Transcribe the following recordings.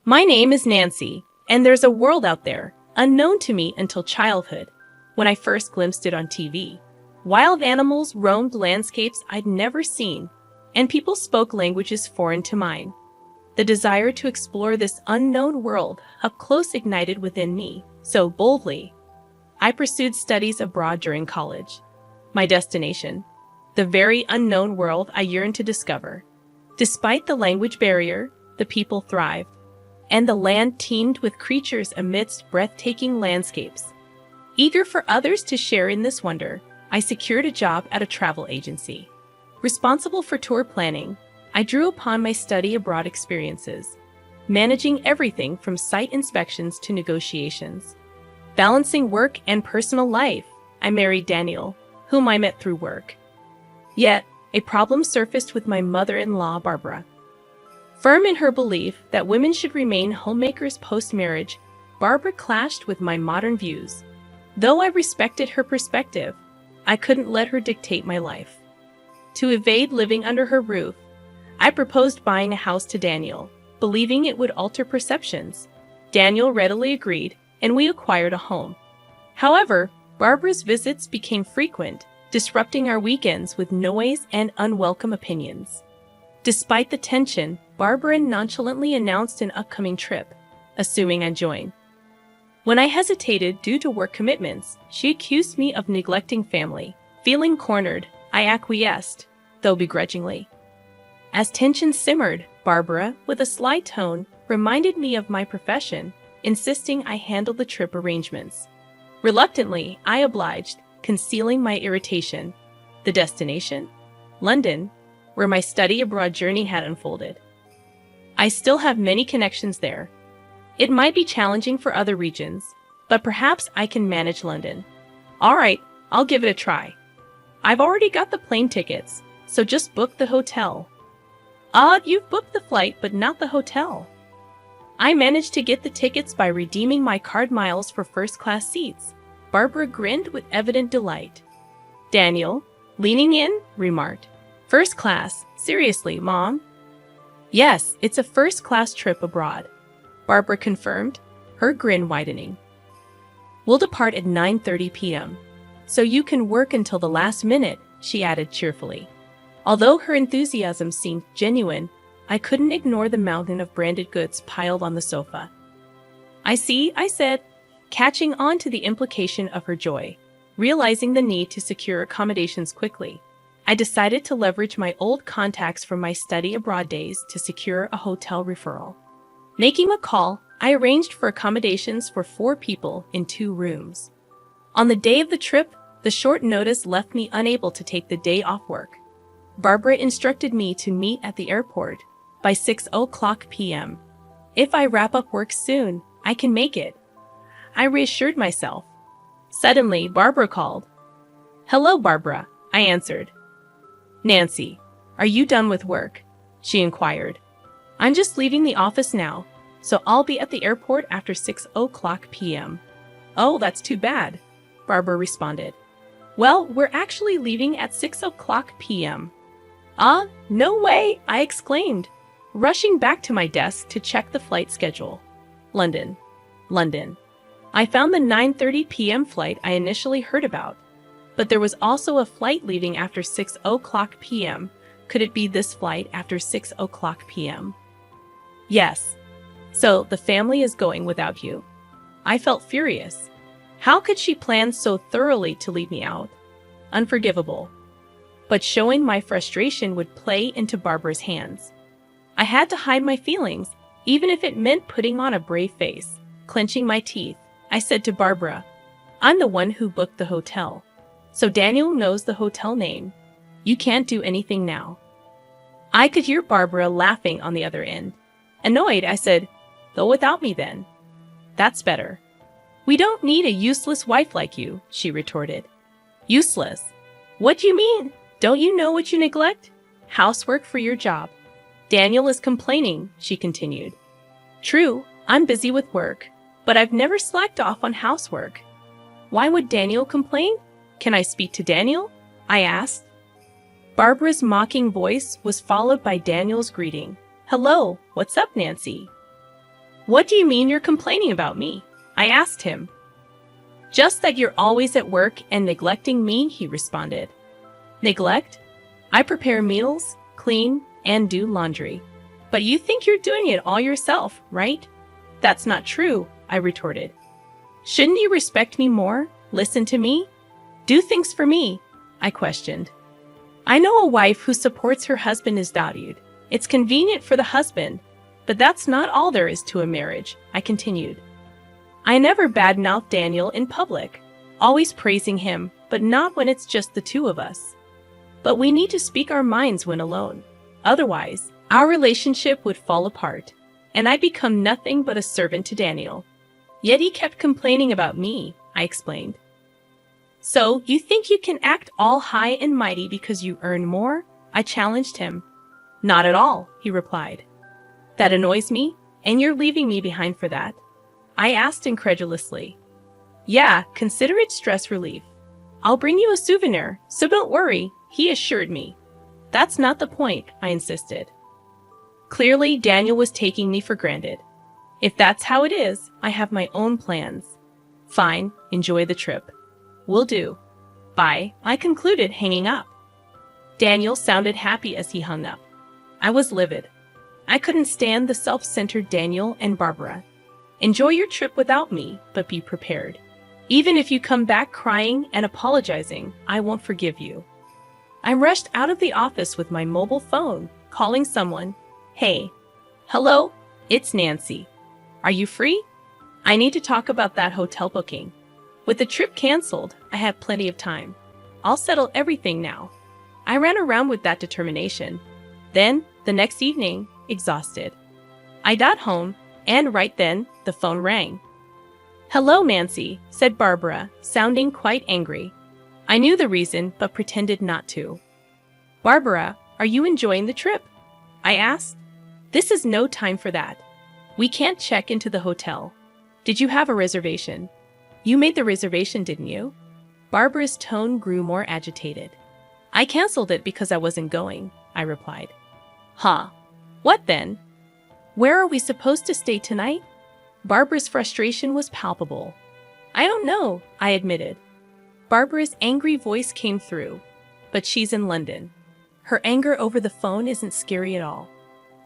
My name is Nancy, and there's a world out there, unknown to me until childhood, when I first glimpsed it on TV. Wild animals roamed landscapes I'd never seen, and people spoke languages foreign to mine. The desire to explore this unknown world up close ignited within me, so boldly. I pursued studies abroad during college. My destination, the very unknown world I yearned to discover. Despite the language barrier, the people thrived, and the land teemed with creatures amidst breathtaking landscapes. Eager for others to share in this wonder, I secured a job at a travel agency. Responsible for tour planning, I drew upon my study abroad experiences, managing everything from site inspections to negotiations. Balancing work and personal life, I married Daniel, whom I met through work. Yet, a problem surfaced with my mother-in-law, Barbara. Firm in her belief that women should remain homemakers post-marriage, Barbara clashed with my modern views. Though I respected her perspective, I couldn't let her dictate my life. To evade living under her roof, I proposed buying a house to Daniel, believing it would alter perceptions. Daniel readily agreed, and we acquired a home. However, Barbara's visits became frequent, disrupting our weekends with noise and unwelcome opinions. Despite the tension, Barbara nonchalantly announced an upcoming trip, assuming I'd join. When I hesitated due to work commitments, she accused me of neglecting family. Feeling cornered, I acquiesced, though begrudgingly. As tension simmered, Barbara, with a sly tone, reminded me of my profession, insisting I handle the trip arrangements. Reluctantly, I obliged, concealing my irritation. The destination? London, where my study abroad journey had unfolded. I still have many connections there. It might be challenging for other regions, but perhaps I can manage London. All right, I'll give it a try. I've already got the plane tickets, so just book the hotel. You've booked the flight, but not the hotel. I managed to get the tickets by redeeming my card miles for first-class seats. Barbara grinned with evident delight. Daniel, leaning in, remarked, "First class? Seriously, Mom?" "Yes, it's a first-class trip abroad," Barbara confirmed, her grin widening. "We'll depart at 9:30 p.m., so you can work until the last minute," she added cheerfully. Although her enthusiasm seemed genuine, I couldn't ignore the mountain of branded goods piled on the sofa. "I see," I said, catching on to the implication of her joy. Realizing the need to secure accommodations quickly, I decided to leverage my old contacts from my study abroad days to secure a hotel referral. Making a call, I arranged for accommodations for 4 people in 2 rooms. On the day of the trip, the short notice left me unable to take the day off work. Barbara instructed me to meet at the airport by 6:00 p.m. If I wrap up work soon, I can make it, I reassured myself. Suddenly, Barbara called. "Hello, Barbara," I answered. "Nancy, are you done with work?" she inquired. "I'm just leaving the office now, so I'll be at the airport after 6:00 p.m. "Oh, that's too bad," Barbara responded. "Well, we're actually leaving at 6:00 p.m. No way!" I exclaimed, rushing back to my desk to check the flight schedule. London. I found the 9:30 p.m. flight I initially heard about, but there was also a flight leaving after 6:00 p.m. Could it be this flight after 6:00 p.m.? Yes. So the family is going without you. I felt furious. How could she plan so thoroughly to leave me out? Unforgivable. But showing my frustration would play into Barbara's hands. I had to hide my feelings, even if it meant putting on a brave face. Clenching my teeth, I said to Barbara, "I'm the one who booked the hotel, so Daniel knows the hotel name. You can't do anything now." I could hear Barbara laughing on the other end. Annoyed, I said, "Go without me then." "That's better." "We don't need a useless wife like you," she retorted. "Useless? What do you mean? Don't you know what you neglect? Housework for your job." "Daniel is complaining," she continued. "True, I'm busy with work, but I've never slacked off on housework." "Why would Daniel complain? Can I speak to Daniel?" I asked. Barbara's mocking voice was followed by Daniel's greeting. "Hello, what's up, Nancy?" What do you mean you're complaining about me? I asked him. Just that you're always at work and neglecting me, he responded. Neglect? I prepare meals, clean, and do laundry. But you think you're doing it all yourself, right? That's not true, I retorted. Shouldn't you respect me more? Listen to me? Do things for me? I questioned. I know a wife who supports her husband is valued. It's convenient for the husband, but that's not all there is to a marriage, I continued. I never badmouthed Daniel in public, always praising him, but not when it's just the two of us. But we need to speak our minds when alone. Otherwise, our relationship would fall apart, and I'd become nothing but a servant to Daniel. Yet he kept complaining about me, I explained. So, you think you can act all high and mighty because you earn more? I challenged him. Not at all, he replied. That annoys me, and you're leaving me behind for that? I asked incredulously. Yeah, consider it stress relief. I'll bring you a souvenir, so don't worry, he assured me. That's not the point, I insisted. Clearly, Daniel was taking me for granted. If that's how it is, I have my own plans. Fine, enjoy the trip. Will do. Bye, I concluded, hanging up. Daniel sounded happy as he hung up. I was livid. I couldn't stand the self-centered Daniel and Barbara. Enjoy your trip without me, but be prepared. Even if you come back crying and apologizing, I won't forgive you. I rushed out of the office with my mobile phone, calling someone. Hey. Hello? It's Nancy. Are you free? I need to talk about that hotel booking. With the trip canceled, I have plenty of time. I'll settle everything now. I ran around with that determination. Then, the next evening, exhausted, I got home, and right then, the phone rang. Hello, Nancy, said Barbara, sounding quite angry. I knew the reason, but pretended not to. Barbara, are you enjoying the trip? I asked. This is no time for that. We can't check into the hotel. Did you have a reservation? You made the reservation, didn't you? Barbara's tone grew more agitated. I canceled it because I wasn't going, I replied. Huh. What then? Where are we supposed to stay tonight? Barbara's frustration was palpable. I don't know, I admitted. Barbara's angry voice came through. But she's in London. Her anger over the phone isn't scary at all.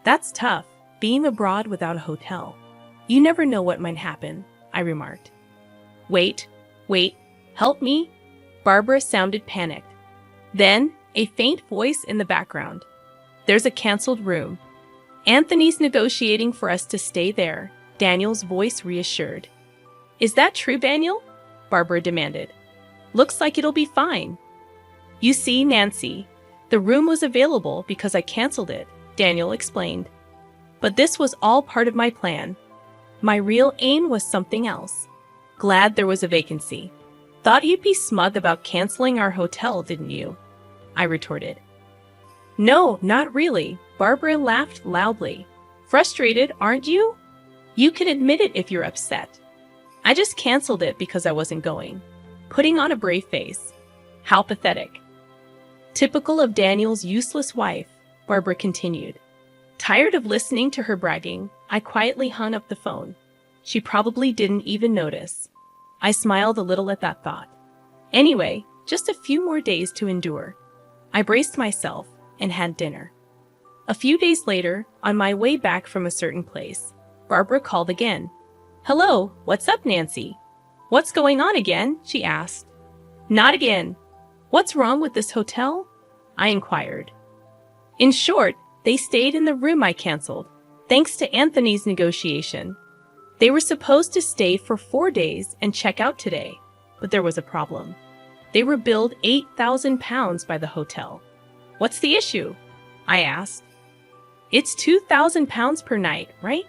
That's tough, being abroad without a hotel. You never know what might happen, I remarked. Wait, help me? Barbara sounded panicked. Then, a faint voice in the background. There's a canceled room. Anthony's negotiating for us to stay there, Daniel's voice reassured. Is that true, Daniel? Barbara demanded. Looks like it'll be fine. You see, Nancy, the room was available because I canceled it, Daniel explained. But this was all part of my plan. My real aim was something else. Glad there was a vacancy. Thought you'd be smug about canceling our hotel, didn't you? I retorted. No, not really. Barbara laughed loudly. Frustrated, aren't you? You can admit it if you're upset. I just canceled it because I wasn't going. Putting on a brave face. How pathetic. Typical of Daniel's useless wife, Barbara continued. Tired of listening to her bragging, I quietly hung up the phone. She probably didn't even notice. I smiled a little at that thought. Anyway, just a few more days to endure. I braced myself and had dinner. A few days later, on my way back from a certain place, Barbara called again. Hello, what's up, Nancy? What's going on again? She asked. Not again. What's wrong with this hotel? I inquired. In short, they stayed in the room I canceled, thanks to Anthony's negotiation. They were supposed to stay for 4 days and check out today, but there was a problem. They were billed £8,000 by the hotel. What's the issue? I asked. It's £2,000 per night, right?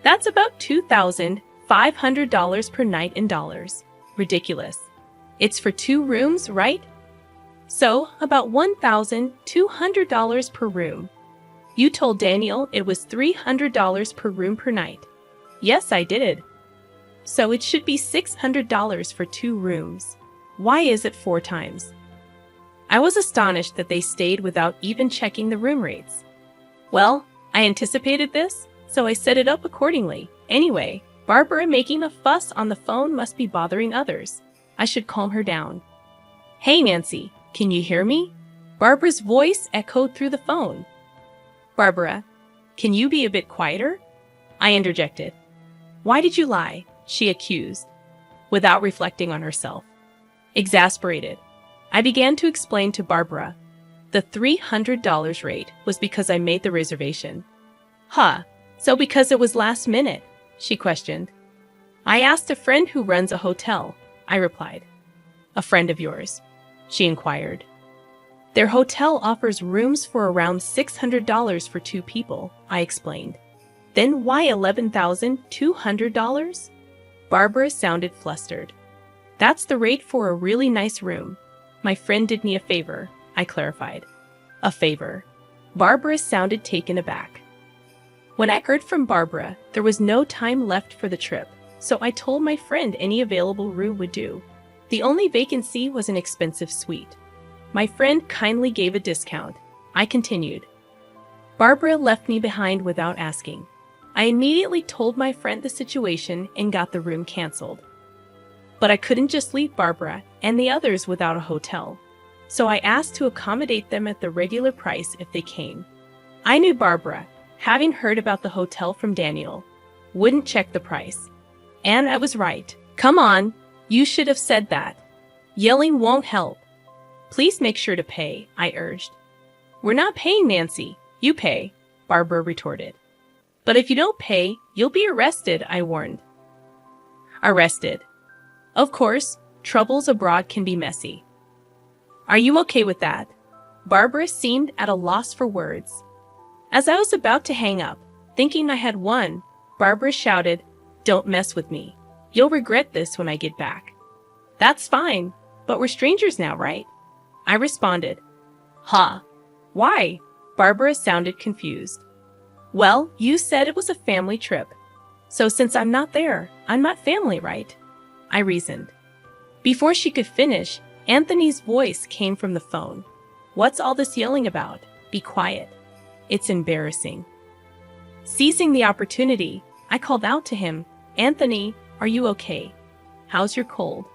That's about $2,500 per night in dollars. Ridiculous. It's for 2 rooms, right? So, about $1,200 per room. You told Daniel it was $300 per room per night. Yes, I did. So it should be $600 for 2 rooms. Why is it 4 times? I was astonished that they stayed without even checking the room rates. Well, I anticipated this, so I set it up accordingly, Anyway, Barbara making a fuss on the phone must be bothering others. I should calm her down. Hey Nancy, can you hear me? Barbara's voice echoed through the phone. Barbara, can you be a bit quieter? I interjected. Why did you lie? She accused, without reflecting on herself. Exasperated, I began to explain to Barbara. The $300 rate was because I made the reservation. Huh, so because it was last minute? She questioned. I asked a friend who runs a hotel, I replied. A friend of yours? She inquired. Their hotel offers rooms for around $600 for 2 people, I explained. Then why $11,200? Barbara sounded flustered. That's the rate for a really nice room. My friend did me a favor, I clarified. A favor. Barbara sounded taken aback. When I heard from Barbara, there was no time left for the trip, so I told my friend any available room would do. The only vacancy was an expensive suite. My friend kindly gave a discount. I continued. Barbara left me behind without asking. I immediately told my friend the situation and got the room canceled. But I couldn't just leave Barbara and the others without a hotel, so I asked to accommodate them at the regular price if they came. I knew Barbara, having heard about the hotel from Daniel, wouldn't check the price. And I was right. Come on, you should have said that. Yelling won't help. Please make sure to pay, I urged. We're not paying, Nancy. You pay, Barbara retorted. But if you don't pay, you'll be arrested, I warned. Arrested. Of course, troubles abroad can be messy. Are you okay with that? Barbara seemed at a loss for words. As I was about to hang up, thinking I had won, Barbara shouted, Don't mess with me. You'll regret this when I get back. That's fine, but we're strangers now, right? I responded. Huh? Why? Barbara sounded confused. Well, you said it was a family trip. So since I'm not there, I'm not family, right? I reasoned. Before she could finish, Anthony's voice came from the phone. What's all this yelling about? Be quiet. It's embarrassing. Seizing the opportunity, I called out to him, Anthony, are you okay? How's your cold?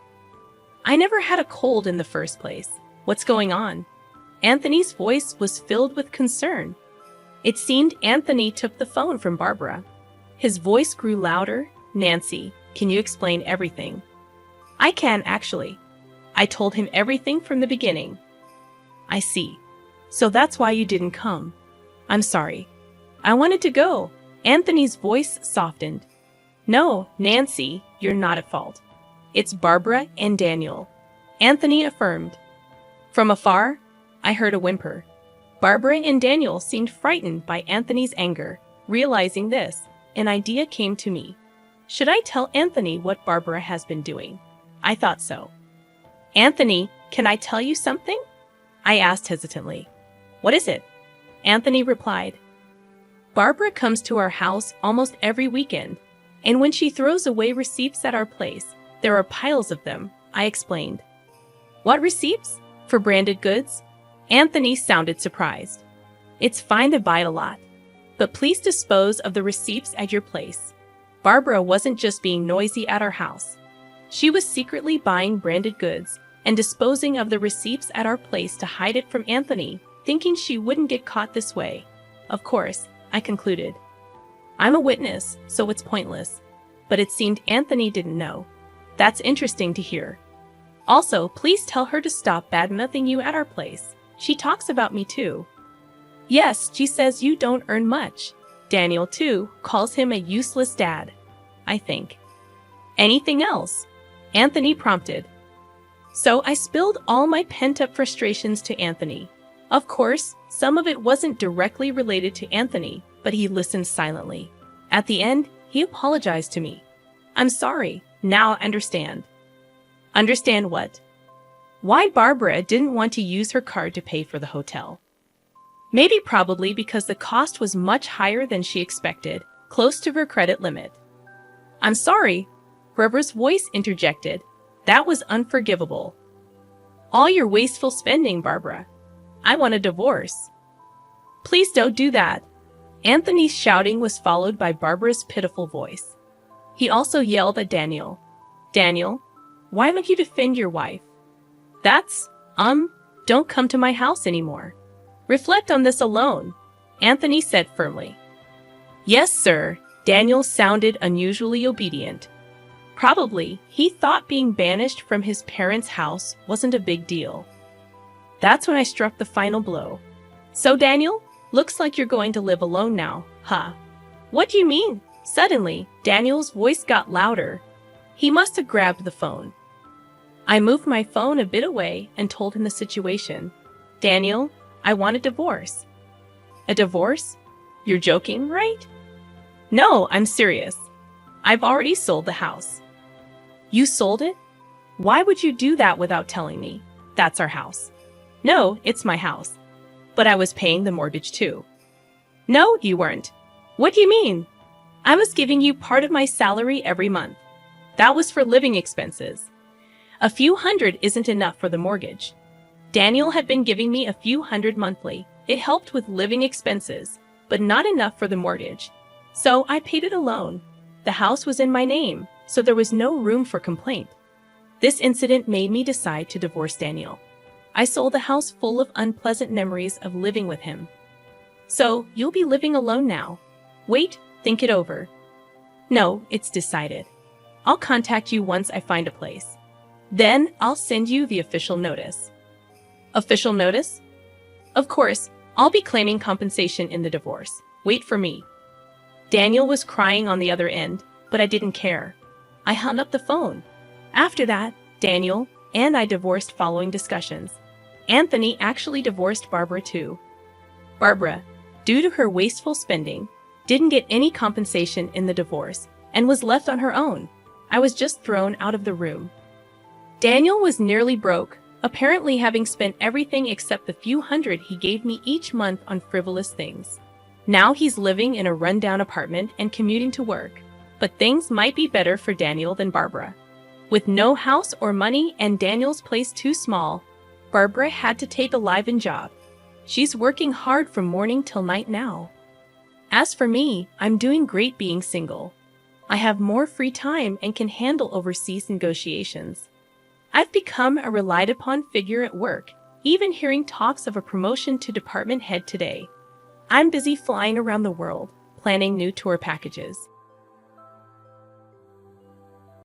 I never had a cold in the first place. What's going on? Anthony's voice was filled with concern. It seemed Anthony took the phone from Barbara. His voice grew louder. Nancy, can you explain everything? I can, actually. I told him everything from the beginning. I see. So that's why you didn't come. I'm sorry. I wanted to go. Anthony's voice softened. No, Nancy, you're not at fault. It's Barbara and Daniel. Anthony affirmed. From afar, I heard a whimper. Barbara and Daniel seemed frightened by Anthony's anger. Realizing this, an idea came to me. Should I tell Anthony what Barbara has been doing? I thought so. Anthony, can I tell you something? I asked hesitantly. What is it? Anthony replied. Barbara comes to our house almost every weekend, and when she throws away receipts at our place, there are piles of them, I explained. What receipts? For branded goods? Anthony sounded surprised. It's fine to buy a lot, but please dispose of the receipts at your place. Barbara wasn't just being noisy at our house. She was secretly buying branded goods and disposing of the receipts at our place to hide it from Anthony, thinking she wouldn't get caught this way. Of course, I concluded. I'm a witness, so it's pointless. But it seemed Anthony didn't know. That's interesting to hear. Also, please tell her to stop bad-mouthing you at our place. She talks about me too. Yes, she says you don't earn much. Daniel, too, calls him a useless dad, I think. Anything else? Anthony prompted. So I spilled all my pent-up frustrations to Anthony. Of course, some of it wasn't directly related to Anthony, but he listened silently. At the end, he apologized to me. I'm sorry. Now I understand. Understand what? Why Barbara didn't want to use her card to pay for the hotel. Maybe probably because the cost was much higher than she expected, close to her credit limit. I'm sorry, Barbara's voice interjected. That was unforgivable. All your wasteful spending, Barbara. I want a divorce. Please don't do that. Anthony's shouting was followed by Barbara's pitiful voice. He also yelled at Daniel. Daniel, why don't you defend your wife? Don't come to my house anymore. Reflect on this alone, Anthony said firmly. Yes, sir. Daniel sounded unusually obedient. Probably, he thought being banished from his parents' house wasn't a big deal. That's when I struck the final blow. So, Daniel, looks like you're going to live alone now, huh? What do you mean? Suddenly, Daniel's voice got louder. He must have grabbed the phone. I moved my phone a bit away and told him the situation. Daniel, I want a divorce. A divorce? You're joking, right? No, I'm serious. I've already sold the house. You sold it? Why would you do that without telling me? That's our house. No, it's my house. But I was paying the mortgage too. No, you weren't. What do you mean? I was giving you part of my salary every month. That was for living expenses. A few hundred isn't enough for the mortgage. Daniel had been giving me a few hundred monthly. It helped with living expenses, but not enough for the mortgage. So I paid it alone. The house was in my name, so there was no room for complaint. This incident made me decide to divorce Daniel. I sold the house full of unpleasant memories of living with him. So, you'll be living alone now. Wait, think it over. No, it's decided. I'll contact you once I find a place. Then, I'll send you the official notice. Official notice? Of course, I'll be claiming compensation in the divorce. Wait for me. Daniel was crying on the other end, but I didn't care. I hung up the phone. After that, Daniel and I divorced following discussions. Anthony actually divorced Barbara too. Barbara, due to her wasteful spending, didn't get any compensation in the divorce and was left on her own. I was just thrown out of the room. Daniel was nearly broke, apparently having spent everything except the few hundred he gave me each month on frivolous things. Now he's living in a rundown apartment and commuting to work. But things might be better for Daniel than Barbara. With no house or money and Daniel's place too small, Barbara had to take a live-in job. She's working hard from morning till night now. As for me, I'm doing great being single. I have more free time and can handle overseas negotiations. I've become a relied-upon figure at work, even hearing talks of a promotion to department head today. I'm busy flying around the world, planning new tour packages.